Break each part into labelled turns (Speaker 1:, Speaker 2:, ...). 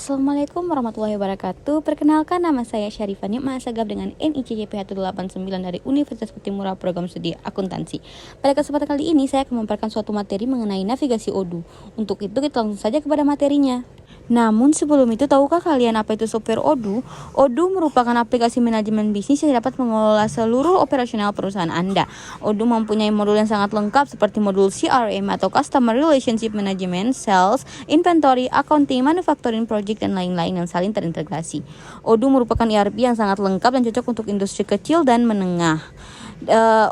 Speaker 1: Assalamualaikum warahmatullahi wabarakatuh. Perkenalkan, nama saya Syarifah Nikma Asagaf dengan NICJP 189 dari Universitas Patimura Program Studi Akuntansi. Pada kesempatan kali ini saya akan memaparkan suatu materi mengenai navigasi Odoo. Untuk itu kita langsung saja kepada materinya. Namun sebelum itu, tahukah kalian apa itu software Odoo? Odoo merupakan aplikasi manajemen bisnis yang dapat mengelola seluruh operasional perusahaan Anda. Odoo mempunyai modul yang sangat lengkap seperti modul CRM atau Customer Relationship Management, Sales, Inventory, Accounting, Manufacturing Project, dan lain-lain yang saling terintegrasi. Odoo merupakan ERP yang sangat lengkap dan cocok untuk industri kecil dan menengah.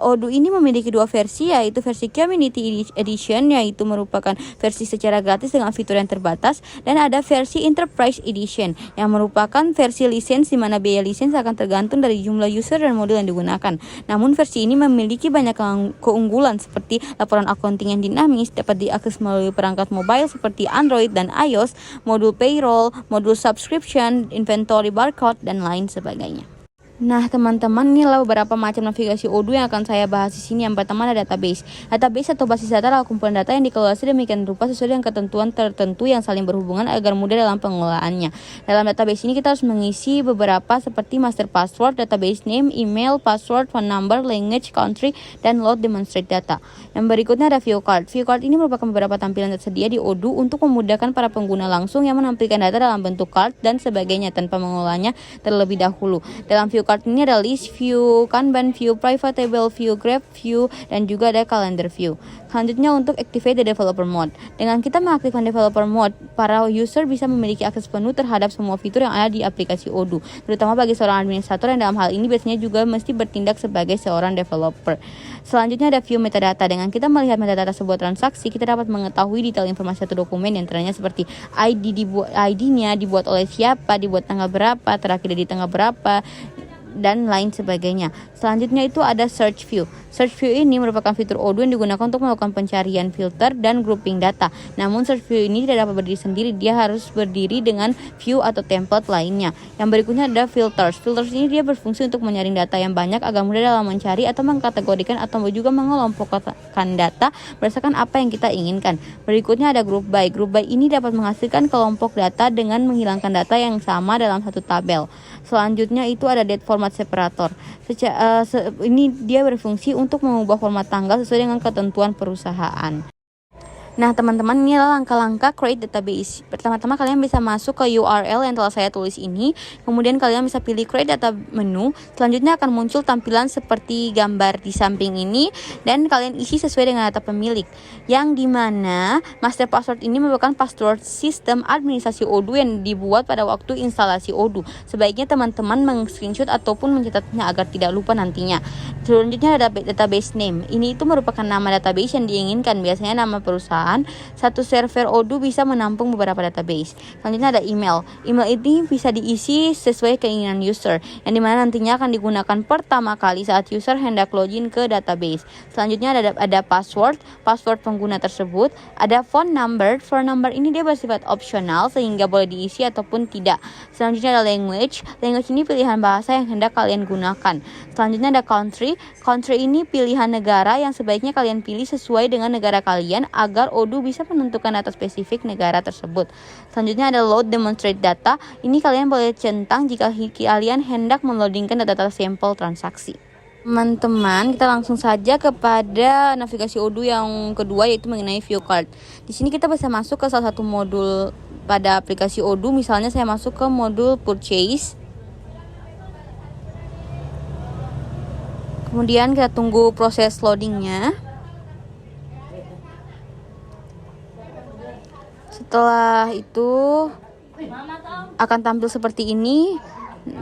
Speaker 1: Odoo ini memiliki dua versi, yaitu versi Community Edition, yaitu merupakan versi secara gratis dengan fitur yang terbatas, dan ada versi Enterprise Edition yang merupakan versi lisens, di mana biaya lisens akan tergantung dari jumlah user dan modul yang digunakan. Namun versi ini memiliki banyak keunggulan seperti laporan accounting yang dinamis, dapat diakses melalui perangkat mobile seperti Android dan iOS, modul payroll, modul subscription, inventory barcode, dan lain sebagainya. Nah teman-teman, inilah beberapa macam navigasi Odoo yang akan saya bahas di sini. Yang pertama ada database. Database atau basis data adalah kumpulan data yang dikelola sedemikian rupa sesuai dengan ketentuan tertentu yang saling berhubungan agar mudah dalam pengelolaannya. Dalam database ini kita harus mengisi beberapa seperti master password, database name, email, password, phone number, language, country, dan load demonstrate data. Yang berikutnya ada view card. View card ini merupakan beberapa tampilan tersedia di Odoo untuk memudahkan para pengguna langsung yang menampilkan data dalam bentuk card dan sebagainya tanpa mengelolanya terlebih dahulu. Dalam view card ini ada list view, Kanban view, private table view, graph view, dan juga ada calendar view. Selanjutnya untuk activate the developer mode. Dengan kita mengaktifkan developer mode, para user bisa memiliki akses penuh terhadap semua fitur yang ada di aplikasi Odoo, terutama bagi seorang administrator yang dalam hal ini biasanya juga mesti bertindak sebagai seorang developer. Selanjutnya ada view metadata. Dengan kita melihat metadata sebuah transaksi, kita dapat mengetahui detail informasi satu dokumen yang antaranya seperti ID-nya dibuat oleh siapa, dibuat tanggal berapa, terakhir di tanggal berapa, dan lain sebagainya. Selanjutnya itu ada search view. Search view ini merupakan fitur Odoo yang digunakan untuk melakukan pencarian, filter, dan grouping data. Namun search view ini tidak dapat berdiri sendiri, dia harus berdiri dengan view atau template lainnya. Yang berikutnya ada filters. Filters ini dia berfungsi untuk menyaring data yang banyak agar mudah dalam mencari atau mengkategorikan atau juga mengelompokkan data berdasarkan apa yang kita inginkan. Berikutnya ada group by. Group by ini dapat menghasilkan kelompok data dengan menghilangkan data yang sama dalam satu tabel. Selanjutnya itu ada date format separator. Ini dia berfungsi untuk mengubah format tanggal sesuai dengan ketentuan perusahaan. Nah teman-teman, ini adalah langkah-langkah create database. Pertama-tama kalian bisa masuk ke URL yang telah saya tulis ini. Kemudian kalian bisa pilih create data menu. Selanjutnya akan muncul tampilan seperti gambar di samping ini, dan kalian isi sesuai dengan data pemilik. Yang dimana master password ini merupakan password sistem administrasi Odoo yang dibuat pada waktu instalasi Odoo. Sebaiknya teman-teman meng-screenshot ataupun mencatatnya agar tidak lupa nantinya. Selanjutnya ada database name. Ini itu merupakan nama database yang diinginkan, biasanya nama perusahaan. Satu server Odoo bisa menampung beberapa database. Selanjutnya ada email. Email ini bisa diisi sesuai keinginan user, yang dimana nantinya akan digunakan pertama kali saat user hendak login ke database. Selanjutnya ada password pengguna tersebut. Ada phone number. Phone number ini dia bersifat opsional sehingga boleh diisi ataupun tidak. Selanjutnya ada language. Language ini pilihan bahasa yang hendak kalian gunakan. Selanjutnya ada country. Country ini pilihan negara yang sebaiknya kalian pilih sesuai dengan negara kalian agar Odoo bisa menentukan data spesifik negara tersebut. Selanjutnya ada load demonstrate data. Ini kalian boleh centang jika kalian hendak meloadingkan data sampel transaksi. Teman-teman, kita langsung saja kepada navigasi Odoo yang kedua, yaitu mengenai view card. Di sini kita bisa masuk ke salah satu modul pada aplikasi Odoo. Misalnya saya masuk ke modul purchase. Kemudian kita tunggu proses loadingnya. Setelah itu akan tampil seperti ini,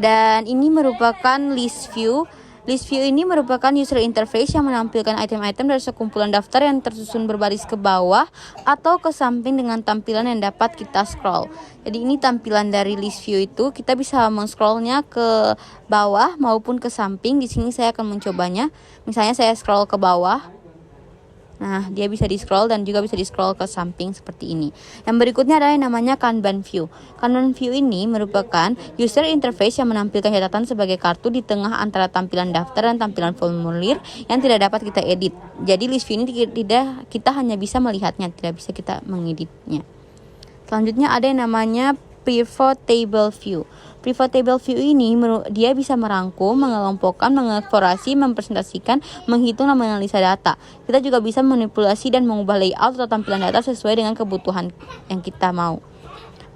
Speaker 1: dan ini merupakan list view. List view ini merupakan user interface yang menampilkan item-item dari sekumpulan daftar yang tersusun berbaris ke bawah atau ke samping dengan tampilan yang dapat kita scroll. Jadi ini tampilan dari list view itu, kita bisa men-scrollnya ke bawah maupun ke samping. Di sini saya akan mencobanya. Misalnya saya scroll ke bawah. Nah, dia bisa di-scroll dan juga bisa di-scroll ke samping seperti ini. Yang berikutnya adalah yang namanya Kanban view. Kanban view ini merupakan user interface yang menampilkan catatan sebagai kartu di tengah antara tampilan daftar dan tampilan formulir yang tidak dapat kita edit. Jadi list view ini kita hanya bisa melihatnya, tidak bisa kita mengeditnya. Selanjutnya ada yang namanya pivot table view. Pivot table view ini dia bisa merangkum, mengelompokkan, mengeksplorasi, mempresentasikan, menghitung dan menganalisa data. Kita juga bisa manipulasi dan mengubah layout atau tampilan data sesuai dengan kebutuhan yang kita mau.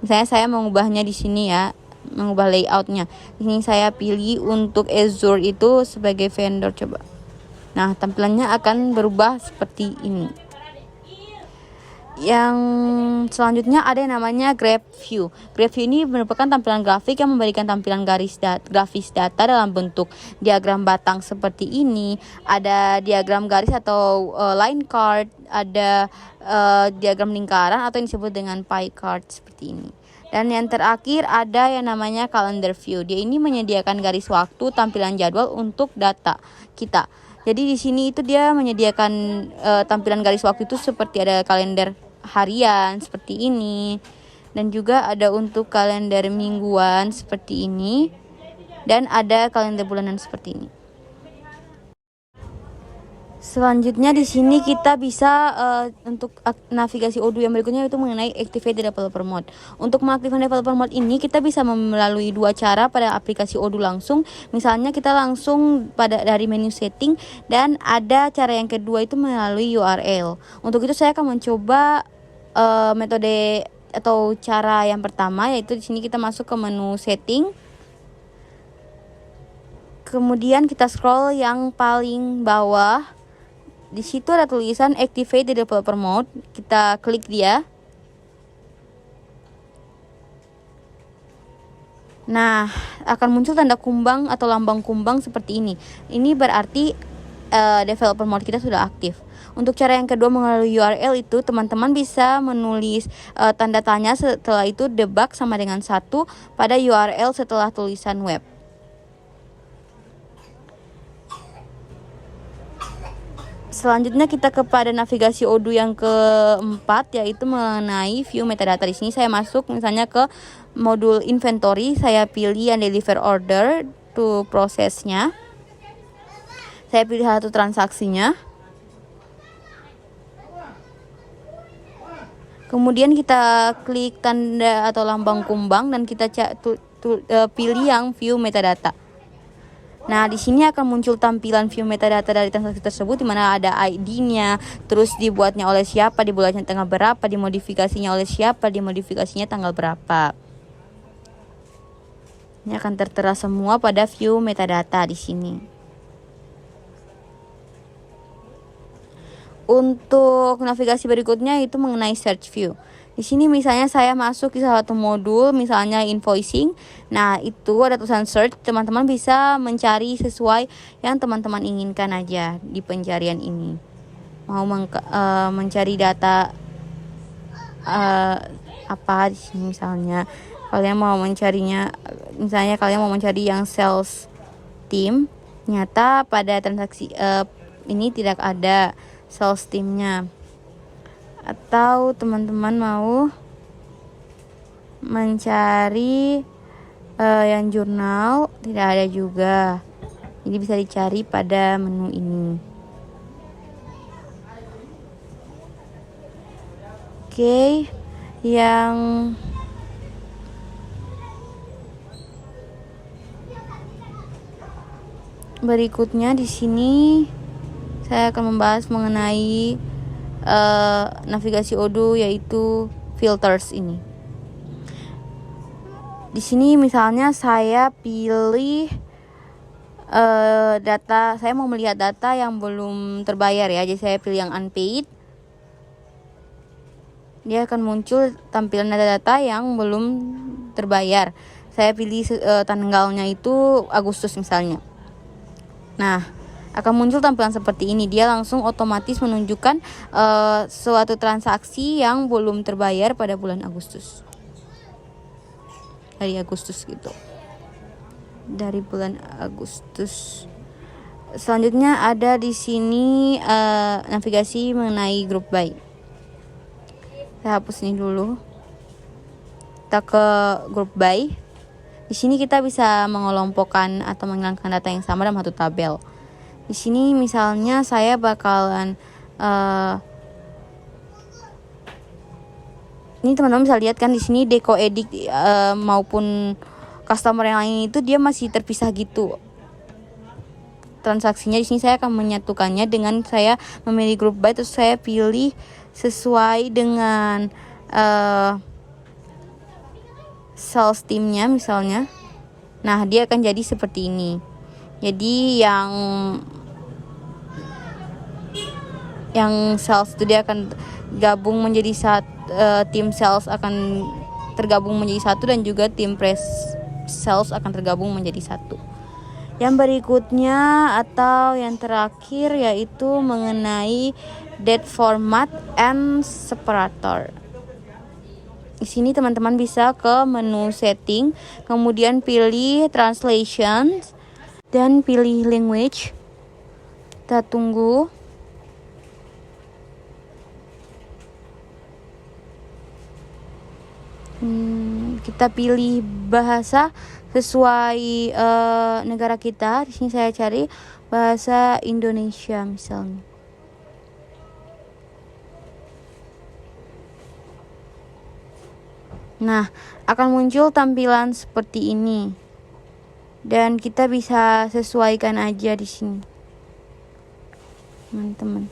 Speaker 1: Misalnya saya mengubahnya di sini ya, mengubah layoutnya. Ini saya pilih untuk Azure itu sebagai vendor coba. Nah, tampilannya akan berubah seperti ini. Yang selanjutnya ada yang namanya graph view. Graph view ini merupakan tampilan grafik yang memberikan tampilan grafis data dalam bentuk diagram batang seperti ini. Ada diagram garis atau line chart, ada diagram lingkaran atau yang disebut dengan pie chart seperti ini. Dan yang terakhir ada yang namanya calendar view. Dia ini menyediakan garis waktu, tampilan jadwal untuk data kita. Jadi di sini itu dia menyediakan tampilan garis waktu itu seperti ada kalender harian seperti ini, dan juga ada untuk kalender mingguan seperti ini, dan ada kalender bulanan seperti ini. Selanjutnya di sini kita bisa untuk navigasi Odoo yang berikutnya itu mengenai Activate Developer Mode. Untuk mengaktifkan Developer Mode ini kita bisa melalui dua cara pada aplikasi Odoo langsung. Misalnya kita langsung dari menu setting, dan ada cara yang kedua itu melalui URL. Untuk itu saya akan mencoba metode atau cara yang pertama, yaitu di sini kita masuk ke menu setting. Kemudian kita scroll yang paling bawah. Di situ ada tulisan Activate the Developer Mode. Kita klik dia. Nah, akan muncul tanda kumbang atau lambang kumbang seperti ini. Ini berarti developer mode kita sudah aktif. Untuk cara yang kedua melalui URL itu teman-teman bisa menulis tanda tanya, setelah itu debug sama dengan 1 pada URL setelah tulisan web. Selanjutnya kita kepada navigasi Odoo yang keempat, yaitu mengenai view metadata. Di sini saya masuk misalnya ke modul inventory, saya pilih yang deliver order to prosesnya. Saya pilih satu transaksinya. Kemudian kita klik tanda atau lambang kumbang dan kita pilih yang view metadata. Nah, di sini akan muncul tampilan view metadata dari transaksi tersebut, di mana ada ID-nya, terus dibuatnya oleh siapa, dibuatnya tanggal berapa, dimodifikasinya oleh siapa, dimodifikasinya tanggal berapa. Ini akan tertera semua pada view metadata di sini. Untuk navigasi berikutnya itu mengenai search view. Di sini misalnya saya masuk ke salah satu modul, misalnya invoicing. Nah, itu ada tulisan search. Teman-teman bisa mencari sesuai yang teman-teman inginkan aja di pencarian ini. Mau mencari data apa di sini misalnya. Kalian mau mencarinya, misalnya kalian mau mencari yang sales team. Ternyata pada transaksi ini tidak ada sales teamnya. Atau teman-teman mau mencari yang jurnal, tidak ada juga. Jadi bisa dicari pada menu ini. Oke, yang berikutnya di sini saya akan membahas mengenai navigasi Odoo, yaitu filters ini. Di sini misalnya saya pilih data, saya mau melihat data yang belum terbayar ya, jadi saya pilih yang unpaid. Dia akan muncul tampilan data-data yang belum terbayar. Saya pilih tanggalnya itu Agustus misalnya. Nah, akan muncul tampilan seperti ini. Dia langsung otomatis menunjukkan suatu transaksi yang belum terbayar pada bulan Agustus. Dari Agustus gitu. Dari bulan Agustus. Selanjutnya ada di sini navigasi mengenai group by. Saya hapus ini dulu. Kita ke group by. Di sini kita bisa mengelompokkan atau menghilangkan data yang sama dalam satu tabel. Di sini misalnya saya bakalan Ini teman-teman bisa lihat kan di sini Deco Edit maupun customer yang lain itu dia masih terpisah gitu. Transaksinya di sini saya akan menyatukannya dengan saya memilih grup buy, terus saya pilih sesuai dengan sales teamnya misalnya. Nah, dia akan jadi seperti ini. Jadi yang sales itu dia akan gabung menjadi tim sales akan tergabung menjadi satu, dan juga tim sales akan tergabung menjadi satu. Yang berikutnya atau yang terakhir yaitu mengenai date format and separator. Di sini teman-teman bisa ke menu setting, kemudian pilih translation dan pilih language. Kita tunggu. Kita pilih bahasa sesuai negara kita. Di sini saya cari bahasa Indonesia misalnya. Nah, akan muncul tampilan seperti ini. Dan kita bisa sesuaikan aja di sini. Teman-teman.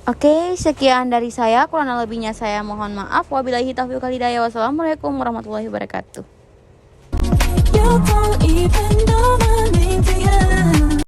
Speaker 1: Oke, sekian dari saya. Kurang lebihnya saya mohon maaf. Wabillahi taufiq wal hidayah. Wassalamualaikum warahmatullahi wabarakatuh.